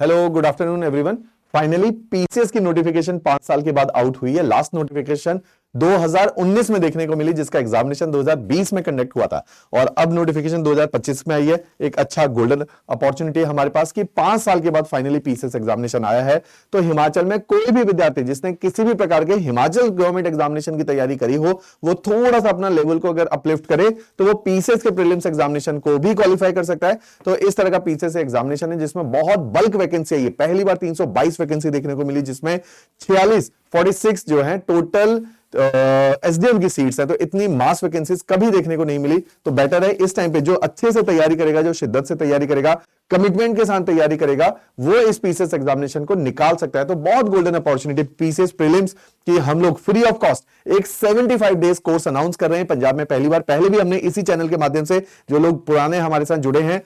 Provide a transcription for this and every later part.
Hello, good afternoon everyone. Finally PCS की notification 5 साल के बाद आउट हुई है। लास्ट नोटिफिकेशन 2019 में देखने को मिली, जिसका एग्जामिनेशन 2020 में कंडक्ट हुआ था और अब नोटिफिकेशन 2025 में आई है। एक अच्छा गोल्डन अपॉर्चुनिटी है हमारे पास कि 5 साल के बाद फाइनली पीसीएस एग्जामिनेशन आया है। तो हिमाचल में कोई भी विद्यार्थी जिसने किसी भी प्रकार के हिमाचल गवर्नमेंट एग्जामिनेशन की तैयारी करी हो, वो थोड़ा सा अपना लेवल को अगर अपलिफ्ट करे तो वो पीसीएस के प्रीलिम्स एग्जामिनेशन को भी क्वालिफाई कर सकता है। तो इस तरह का पीसीएस एग्जामिनेशन है जिसमें बहुत बल्क वैकेंसी है। पहली बार 322 वैकेंसी देखने को मिली, जिसमें 46 जो है टोटल एसडीएम की सीट्स है। तो इतनी मास वैकेंसीज कभी देखने को नहीं मिली। तो बेटर है इस टाइम पे जो अच्छे से तैयारी करेगा, जो शिद्दत से तैयारी करेगा, कमिटमेंट के साथ तैयारी करेगा, वो इस पीसीएस एग्जामिनेशन को निकाल सकता है। तो बहुत गोल्डन अपॉर्चुनिटी पीसीएस प्रीलिम्स की हम लोग फ्री ऑफ कॉस्ट एक 75 डेज कोर्स अनाउंस कर रहे हैं पंजाब में पहली बार। पहले भी हमने इसी चैनल के माध्यम से, जो लोग पुराने हमारे साथ जुड़े हैं,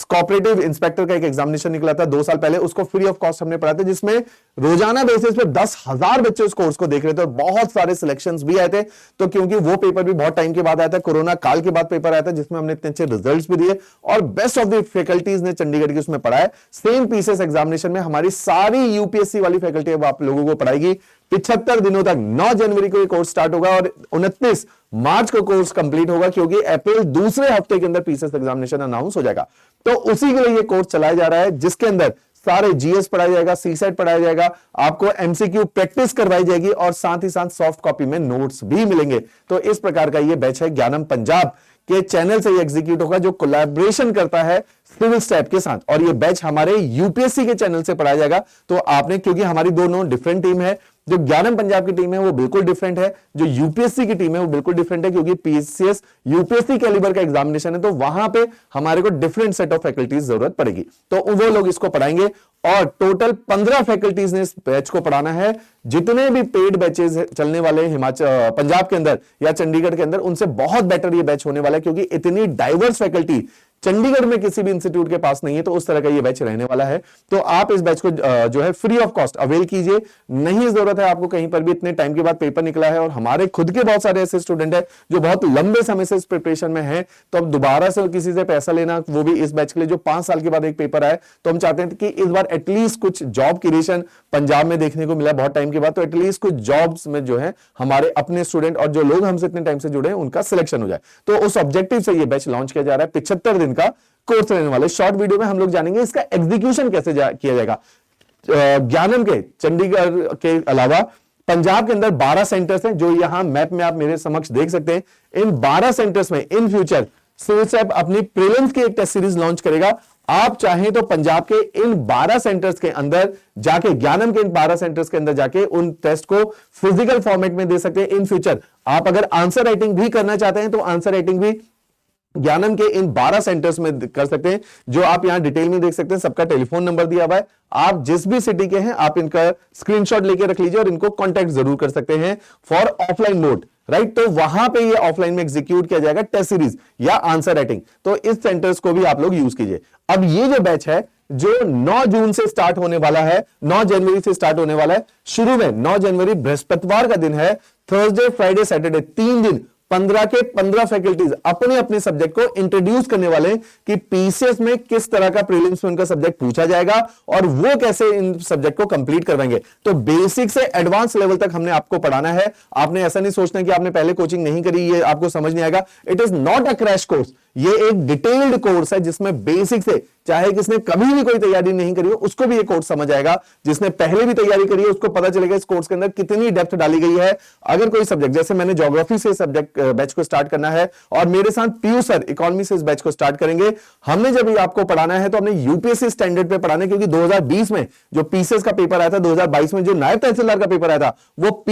कोऑपरेटिव इंस्पेक्टर का एक एग्जामिनेशन निकला था 2 साल पहले, उसको फ्री ऑफ कॉस्ट हमने पढ़ाया था, जिसमें रोजाना बेसिस पे 10,000 बच्चे उस कोर्स को देख रहे थे और बहुत सारे सिलेक्शंस भी आए थे। तो क्योंकि वो पेपर भी बहुत टाइम के बाद आया था, कोरोना काल के बाद पेपर आया था, जिसमें हमने इतने अच्छे रिजल्ट्स भी दिए और बेस्ट ऑफ द फैकल्टीज ने चंडीगढ़ की उसमें पढ़ाया। सेम पीसीएस एग्जामिनेशन में हमारी सारी यूपीएससी वाली फैकल्टी अब आप लोगों को पढ़ाएगी 75 दिनों तक। 9 जनवरी को ये कोर्स स्टार्ट होगा और 29 मार्च को कोर्स कंप्लीट होगा, क्योंकि अप्रैल दूसरे हफ्ते के अंदर पीसीएस एग्जामिनेशन अनाउंस हो जाएगा। तो उसी के लिए ये कोर्स चलाया जा रहा है, जिसके अंदर सारे जीएस पढ़ाया जाएगा, सीसेट पढ़ाया जाएगा, आपको एमसीक्यू प्रैक्टिस करवाई जाएगी और साथ ही साथ सॉफ्ट कॉपी में नोट्स भी मिलेंगे। तो इस प्रकार का ये बैच है ज्ञानम पंजाब के चैनल से ये एग्जीक्यूट होगा, जो कोलैबोरेशन करता है सिविल स्टैप के साथ, और ये बैच हमारे यूपीएससी के चैनल से पढ़ाया जाएगा। तो आपने, क्योंकि हमारी दोनों डिफरेंट टीम है, जो ज्ञानम पंजाब की टीम है वो बिल्कुल डिफरेंट है, जो यूपीएससी की टीम है वो बिल्कुल डिफरेंट है, क्योंकि पीसीएस यूपीएससी कैलिबर का एग्जामिनेशन है। तो वहां पे हमारे को डिफरेंट सेट ऑफ फैकल्टीज जरूरत पड़ेगी, तो वो लोग इसको पढ़ाएंगे। और टोटल 15 फैकल्टीज ने इस बैच को पढ़ाना है। जितने भी पेड बैचेस चलने वाले हिमाचल पंजाब के अंदर या चंडीगढ़ के अंदर, उनसे बहुत बेटर ये बैच होने वाला है, क्योंकि इतनी डाइवर्स फैकल्टी चंडीगढ़ में किसी भी इंस्टीट्यूट के पास नहीं है। तो उस तरह का ये बैच रहने वाला है। तो आप इस बैच को जो है फ्री ऑफ कॉस्ट अवेल कीजिए। नहीं जरूरत है आपको कहीं पर भी, इतने टाइम के बाद पेपर निकला है और हमारे खुद के बहुत सारे ऐसे स्टूडेंट है जो बहुत लंबे समय से इस प्रिपरेशन में है। तो अब दोबारा से किसी से पैसा लेना, वो भी इस बैच के लिए जो 5 साल के बाद एक पेपर आए, तो हम चाहते हैं कि इस बार एटलीस्ट कुछ जॉब क्रिएशन पंजाब में देखने को मिला बहुत टाइम के बाद, तो एटलीस्ट कुछ जॉब्स में जो है हमारे अपने स्टूडेंट और जो लोग हमसे इतने टाइम से जुड़े हैं उनका सिलेक्शन हो जाए। तो उस ऑब्जेक्टिव से ये बैच लॉन्च किया जा रहा है। 75 दिन का कोर्स रहने वाले। शॉर्ट वीडियो में हम लोग जानेंगे इसका एग्जीक्यूशन कैसे किया जाएगा। ज्ञानम के चंडीगढ़ के अलावा पंजाब के अंदर 12 सेंटर्स हैं, जो यहां मैप में आप मेरे समक्ष देख सकते हैं। इन 12 सेंटर्स में इन फ्यूचर सिविल स्टैप अपनी प्रीलिम्स की एक टेस्ट सीरीज लॉन्च करेगा। आप चाहें तो पंजाब के इन 12 सेंटर्स के अंदर जाके, ज्ञानम के इन 12 सेंटर्स के अंदर जाके उन टेस्ट को फिजिकल फॉर्मेट में दे सकते हैं। इन फ्यूचर आप अगर आंसर राइटिंग भी करना चाहते हैं तो आंसर राइटिंग भी ज्ञानम के इन 12 सेंटर्स में कर सकते हैं, जो आप यहां डिटेल में देख सकते हैं। सबका टेलीफोन नंबर दिया हुआ है। आप जिस भी सिटी के हैं आप इनका स्क्रीनशॉट लेके रख लीजिए और इनको कांटेक्ट जरूर कर सकते हैं फॉर ऑफलाइन मोड, राइट। तो वहां पे ये ऑफलाइन में एग्जीक्यूट किया जाएगा टेस्ट सीरीज या आंसर राइटिंग। तो इस सेंटर्स को भी आप लोग यूज कीजिए। अब ये जो बैच है जो 9 जून से स्टार्ट होने वाला है, 9 जनवरी से स्टार्ट होने वाला है। शुरू में 9 जनवरी बृहस्पतिवार का दिन है, थर्सडे फ्राइडे सैटरडे 3 दिन 15 के 15 फैकल्टीज अपने अपने सब्जेक्ट को इंट्रोड्यूस करने वाले हैं कि पीसीएस में किस तरह का प्रीलिम्स में उनका सब्जेक्ट पूछा जाएगा और वो कैसे इन सब्जेक्ट को कंप्लीट करवाएंगे। तो बेसिक से एडवांस लेवल तक हमने आपको पढ़ाना है। आपने ऐसा नहीं सोचना कि आपने पहले कोचिंग नहीं करी, ये आपको समझ नहीं आएगा। It is not a crash course, ये एक डिटेल्ड कोर्स है जिसमें बेसिक से, चाहे किसने कभी भी कोई तैयारी नहीं करी हो उसको भी ये कोर्स समझ आएगा। जिसने पहले भी तैयारी करी है उसको पता चलेगा इस कोर्स के अंदर कितनी डेप्थ डाली गई है। अगर कोई सब्जेक्ट, जैसे मैंने ज्योग्राफी से सब्जेक्ट बैच को स्टार्ट करना है और मेरे साथ पीयू सर इकोनॉमी से इस बैच को स्टार्ट करेंगे। हमने जब आपको पढ़ाना है तो हमने यूपीएससी स्टैंडर्ड पे पढ़ाना है, क्योंकि 2020 में जो पीसीएस का पेपर आया था, 2022 में जो नायब तहसीलदार का पेपर आया था, वो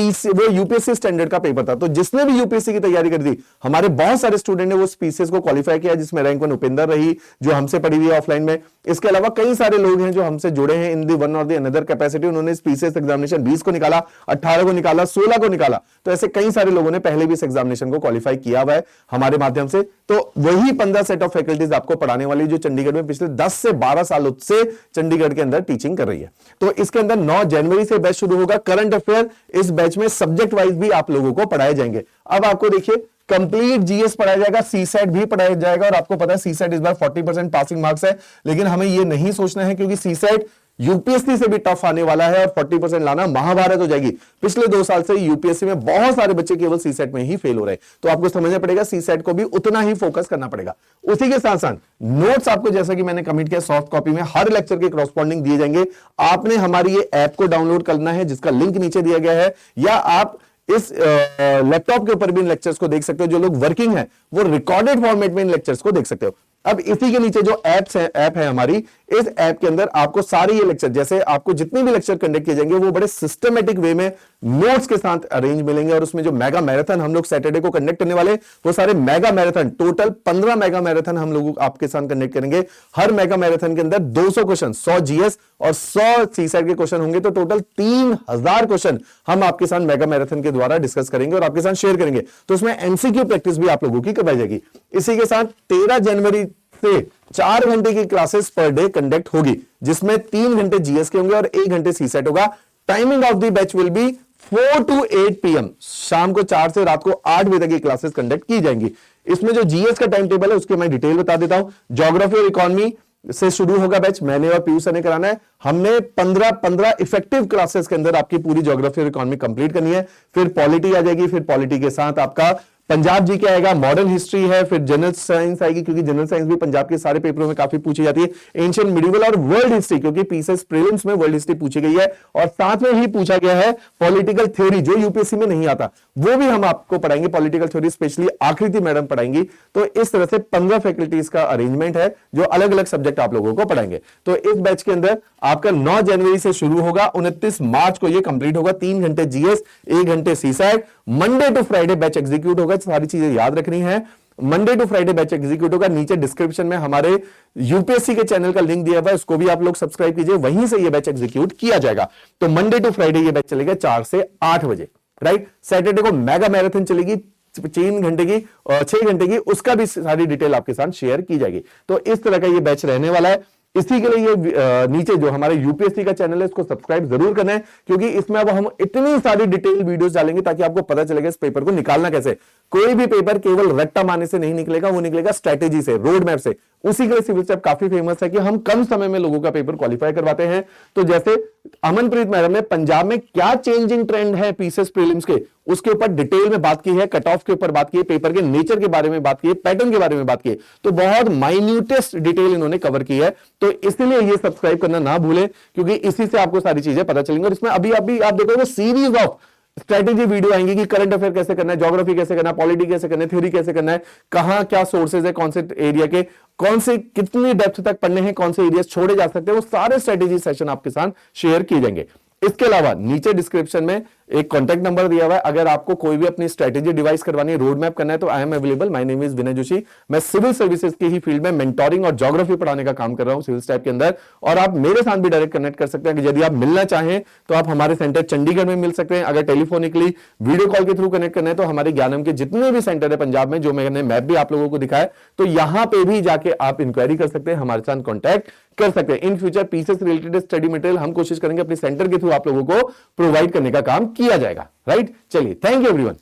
यूपीएससी स्टैंडर्ड का पेपर था। तो जिसने भी यूपीएससी की तैयारी करी थी, हमारे बहुत सारे स्टूडेंट ने वो पीसीएस को क्वालिफाई किया, जिसमें रैंक 1 उपेंद्र रही जो हमसे पढ़ी हुई है ऑफलाइन में। इसके अलावा कई सारे लोग हैं जो हमसे जुड़े हैं इन दी वन और दी अनदर कैपेसिटी। उन्होंने इस पीसीएस एग्जामिनेशन 20 को निकाला, 18 को निकाला, 16 को निकाला। तो ऐसे कई सारे लोगों ने पहले भी इस एग्जामिनेशन को क्वालिफाई किया हुआ है हमारे माध्यम से। तो वही 15 सेट ऑफ फैकल्टीज आपको पढ़ाने वाली जो चंडीगढ़ में पिछले 10 से 12 सालों से चंडीगढ़ के अंदर टीचिंग कर रही है। तो इसके अंदर 9 जनवरी से बैच शुरू होगा। करंट अफेयर इस बैच में सब्जेक्ट वाइज भी आप लोगों को पढ़ाए जाएंगे। अब आपको देखिए कंप्लीट जीएस पढ़ाया जाएगा, सीसेट भी पढ़ाया जाएगा। और आपको पता है सीसेट इस बार 40% पासिंग मार्क्स है, लेकिन हमें यह नहीं सोचना है क्योंकि सीसेट यूपीएससी से भी टफ आने वाला है और 40% लाना महाभारत हो जाएगी। पिछले 2 साल से यूपीएससी में बहुत सारे बच्चे केवल सीसेट में ही फेल हो रहे हैं, तो आपको समझना पड़ेगा सीसेट को भी उतना ही फोकस करना पड़ेगा। उसी के साथ साथ नोट्स आपको, जैसा कि मैंने कमिट किया, सॉफ्ट कॉपी में हर लेक्चर के कॉरस्पॉन्डिंग दिए जाएंगे। आपने हमारी ये ऐप को डाउनलोड करना है जिसका लिंक नीचे दिया गया है, या आप इस लैपटॉप के ऊपर भी इन लेक्चर्स को देख सकते हो। जो लोग वर्किंग है वो रिकॉर्डेड फॉर्मेट में इन लेक्चर्स को देख सकते हो। अब इसी के नीचे जो ऐप है हमारी, इस ऐप के अंदर आपको सारे ये लेक्चर, जैसे आपको जितने भी लेक्चर कंडक्ट किए जाएंगे वो बड़े सिस्टमेटिक वे में नोट्स के साथ अरेंज मिलेंगे। और उसमें जो मेगा मैराथन हम लोग सैटरडे को कंडक्ट करने वाले, वो सारे mega marathon, total 15 mega marathon हम लोग आपके साथ कंडक्ट करेंगे। हर मेगा मैराथन के अंदर 200 क्वेश्चन, 100 जीएस और 100 सीसेट के क्वेश्चन होंगे, तो टोटल 3000 क्वेश्चन हम आपके साथ मेगा मैराथन के द्वारा डिस्कस करेंगे और आपके साथ शेयर करेंगे। तो उसमें एमसीक्यू प्रैक्टिस भी आप लोगों की करवाई जाएगी। इसी के साथ 13 जनवरी से 4 घंटे की क्लासेस पर डे कंडक्ट होगी, जिसमें 3 घंटे जीएस के होंगे और 1 घंटे सीसेट होगा। Timing of the batch will be 4 to 8 PM, शाम को 4 से रात को 8 बजे तक ये क्लासेस कंडक्ट की जाएंगी। इसमें जो जीएस का टाइम टेबल है उसके मैं डिटेल बता देता हूं। ज्योग्राफी और इकोनॉमी से शुरू होगा बैच, मैंने और पीयूष ने कराना है। हमने 15 इफेक्टिव क्लासेस के अंदर आपकी पूरी ज्योग्राफी और इकोनॉमी कंप्लीट करनी है। फिर पॉलिटी आ जाएगी, फिर पॉलिटी के साथ आपका पंजाब जी क्या आएगा, मॉडर्न हिस्ट्री है, फिर जनरल साइंस आएगी, क्योंकि जनरल साइंस भी पंजाब के सारे पेपरों में काफी पूछी जाती है। एंशिएंट मिडिवल और वर्ल्ड हिस्ट्री, क्योंकि पीसीएस प्रीलिम्स में वर्ल्ड हिस्ट्री पूछी गई है, और साथ में ही पूछा गया है पॉलिटिकल थ्योरी, जो यूपीएससी में नहीं आता, वो भी हम आपको पढ़ाएंगे। पॉलिटिकल थ्योरी स्पेशली आकृति मैडम पढ़ाएंगी। तो इस तरह से 15 फैकल्टीज का अरेंजमेंट है जो अलग अलग सब्जेक्ट आप लोगों को पढ़ाएंगे। तो इस बैच के अंदर आपका 9 जनवरी से शुरू होगा, 29 मार्च को ये कंप्लीट होगा। 3 घंटे जीएस, 1 घंटे CSAT, Monday to Friday batch execute होगा। सारी चीजें याद रखनी है। Monday to Friday batch execute होगा। नीचे डिस्क्रिप्शन में हमारे यूपीएससी के चैनल का लिंक दिया हुआ है, उसको भी आप लोग सब्सक्राइब कीजिए, वहीं से ये बैच एग्जीक्यूट किया जाएगा। तो मंडे टू फ्राइडे ये बैच चलेगा 4 से 8 बजे, राइट। सैटरडे को मेगा मैराथन चलेगी 3 घंटे की और 6 घंटे की, उसका भी सारी डिटेल आपके साथ शेयर की जाएगी। तो इस तरह का ये बैच रहने वाला है। इसी के लिए ये नीचे जो हमारे यूपीएससी का चैनल है उसको सब्सक्राइब जरूर करना है, क्योंकि इसमें अब हम इतनी सारी डिटेल वीडियोस डालेंगे ताकि आपको पता चलेगा इस पेपर को निकालना कैसे। कोई भी पेपर केवल रट्टा मारने से नहीं निकलेगा, वो निकलेगा स्ट्रेटेजी से, रोड मैप से। उसी के लिए सिविल स्टेप काफी फेमस है कि हम कम समय में लोगों का पेपर क्वालिफाई करवाते हैं। तो जैसे अमनप्रीत मैडम ने पंजाब में क्या चेंजिंग ट्रेंड है पीसीएस प्रीलिम्स के, उसके ऊपर डिटेल में बात की है, कट ऑफ के ऊपर बात की है, पेपर के नेचर के बारे में बात की है, पैटर्न के बारे में बात की है। तो बहुत माइन्यूटेस्ट डिटेल इन्होंने कवर की है। तो इसलिए ये सब्सक्राइब करना ना भूलें, क्योंकि इसी से आपको सारी चीजें पता चलेंगी। और इसमें अभी आप देखोगे सीरीज ऑफ स्ट्रेटेजी वीडियो आएंगी कि करंट अफेयर कैसे करना है, ज्योग्राफी कैसे करना है, पॉलिटी कैसे करना है, थ्योरी कैसे करना है, कहां क्या सोर्सेज है, कौन से एरिया के, कौन से कितनी डेप्थ तक पढ़ने हैं, कौन से एरियाज छोड़े जा सकते हैं, वो सारे स्ट्रेटेजी सेशन आपके साथ शेयर किए जाएंगे। इसके अलावा नीचे डिस्क्रिप्शन में एक कॉन्टैक्ट नंबर दिया हुआ है। अगर आपको कोई भी अपनी स्ट्रेटेजी डिवाइस करवानी है, रोड मैप करना है, तो I am available. My name is Vinay Joshi. मैं सिविल सर्विसेज की ही फील्ड में मेंटोरिंग और ज्योग्राफी पढ़ाने का काम कर रहा हूं सिविल स्टैप के अंदर। और आप मेरे साथ भी डायरेक्ट कनेक्ट कर सकते हैं कि यदि आप मिलना चाहें तो आप हमारे सेंटर चंडीगढ़ में मिल सकते हैं। अगर टेलीफोनिकली वीडियो कॉल के थ्रू कनेक्ट करना है तो हमारे ज्ञानम के जितने भी सेंटर है पंजाब में, जो मैंने मैप भी आप लोगों को दिखाया, तो यहां पे भी जाके आप इंक्वायरी कर सकते हैं, हमारे साथ कॉन्टैक्ट कर सकते हैं। In future PCS related study material हम कोशिश करेंगे अपने सेंटर के थ्रू आप लोगों को प्रोवाइड करने का काम किया जाएगा, राइट। चलिए, थैंक यू एवरीवन।